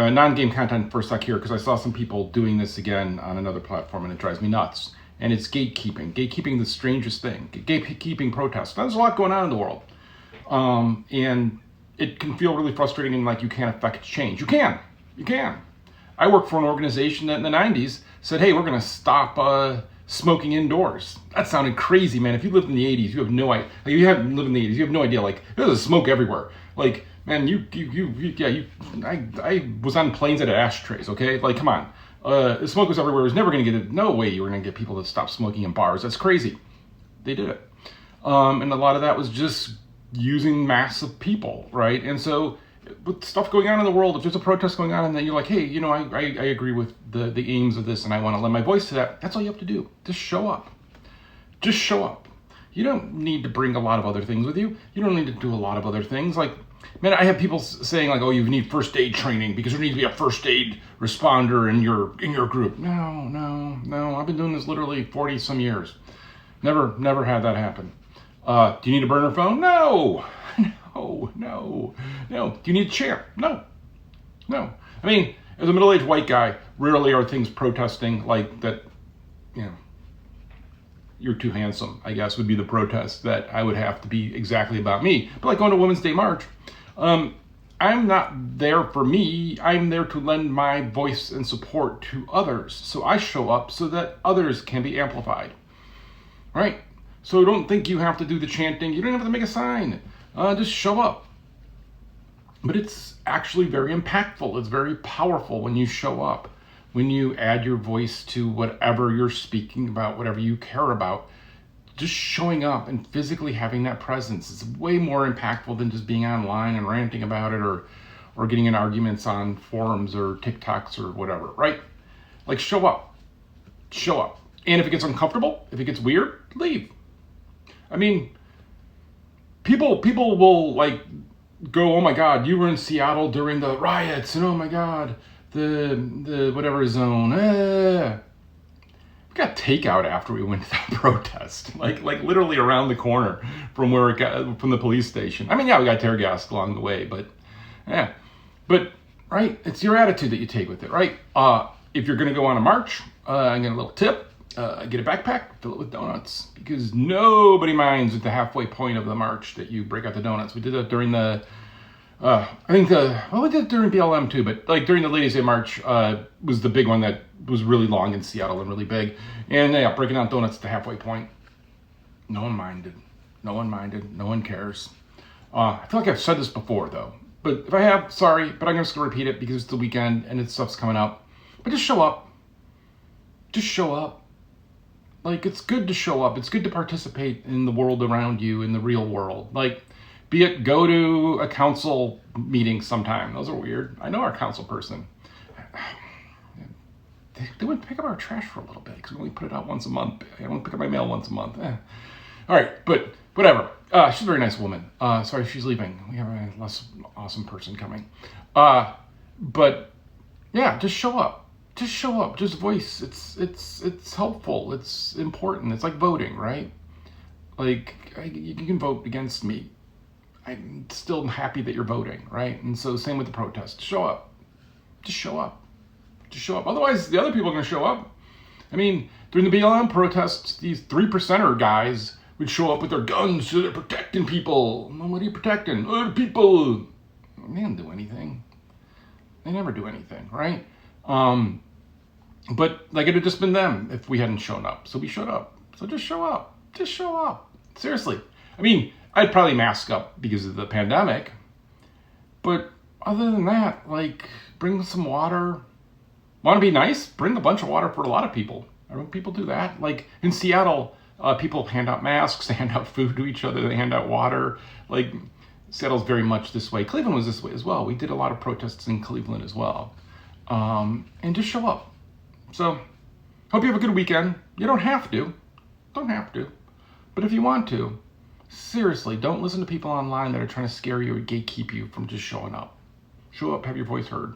non-game content for a sec here, because I saw some people doing this again on another platform, and it drives me nuts. And it's gatekeeping. Gatekeeping, the strangest thing. Gatekeeping protests. Now, there's a lot going on in the world. And it can feel really frustrating and like you can't affect change. You can. You can. I worked for an organization that in the 90s said, hey, we're going to stop smoking indoors. That sounded crazy, man. If you lived in the 80s, you have no idea. Like, if you haven't lived in the 80s, you have no idea. Like, there's smoke everywhere. Like, man, I was on planes that had ashtrays, okay? Like, come on. The smoke was everywhere. It was never going to get it. No way you were going to get people to stop smoking in bars. That's crazy. They did it. And a lot of that was just using massive people, right? And so with stuff going on in the world, if there's a protest going on and then you're like, hey, you know, I agree with the aims of this and I want to lend my voice to that, that's all you have to do. Just show up. Just show up. You don't need to bring a lot of other things with you. You don't need to do a lot of other things. Like, man, I have people saying like, oh, you need first aid training because there needs to be a first aid responder in your group. No. I've been doing this literally 40 some years. Never had that happen. Do you need a burner phone? No. No. Do you need a chair? No. I mean, as a middle-aged white guy, rarely are things protesting like that, you know, you're too handsome, I guess, would be the protest that I would have to be exactly about me. But like going to Women's Day March, I'm not there for me. I'm there to lend my voice and support to others. So I show up so that others can be amplified, right? So don't think you have to do the chanting. You don't have to make a sign. Just show up. But it's actually very impactful. It's very powerful when you show up, when you add your voice to whatever you're speaking about, whatever you care about. Just showing up and physically having that presence is way more impactful than just being online and ranting about it or getting in arguments on forums or TikToks or whatever, right? Like, show up. Show up. And if it gets uncomfortable, if it gets weird, leave. I mean, people will like go, oh my God, you were in Seattle during the riots, and oh my God, the whatever zone. We got takeout after we went to that protest, like literally around the corner from where from the police station. I mean, yeah, we got tear gassed along the way, but right, it's your attitude that you take with it, right? If you're gonna go on a march, I get a little tip. Get a backpack, fill it with donuts, because nobody minds at the halfway point of the march that you break out the donuts. We did that during the, we did it during BLM too, but like during the Ladies' Day March was the big one that was really long in Seattle and really big. And yeah, breaking out donuts at the halfway point. No one minded. No one cares. I feel like I've said this before though, but if I have, sorry, but I'm just gonna repeat it because it's the weekend and it's stuff's coming up. But just show up. Just show up. Like, it's good to show up. It's good to participate in the world around you, in the real world. Like, be it go to a council meeting sometime. Those are weird. I know our council person. They wouldn't pick up our trash for a little bit because we only put it out once a month. I only pick up my mail once a month. All right, but whatever. She's a very nice woman. Sorry, she's leaving. We have a less awesome person coming. But yeah, just show up. Just show up, just voice. It's helpful. It's important. It's like voting, right? Like, you can vote against me. I'm still happy that you're voting, right? And so same with the protest. Show up. Just show up. Just show up. Otherwise, the other people are going to show up. I mean, during the BLM protests, these 3%er guys would show up with their guns, so they're protecting people. Well, what are you protecting? Other people. They don't do anything. They never do anything, right? But like, it had just been them if we hadn't shown up. So we showed up. So just show up. Just show up. Seriously. I mean, I'd probably mask up because of the pandemic. But other than that, like, bring some water. Want to be nice? Bring a bunch of water for a lot of people. I mean, people do that. Like in Seattle, people hand out masks, they hand out food to each other, they hand out water. Like, Seattle's very much this way. Cleveland was this way as well. We did a lot of protests in Cleveland as well. And just show up. So, hope you have a good weekend. You don't have to. But if you want to, seriously, don't listen to people online that are trying to scare you or gatekeep you from just showing up. Show up, have your voice heard.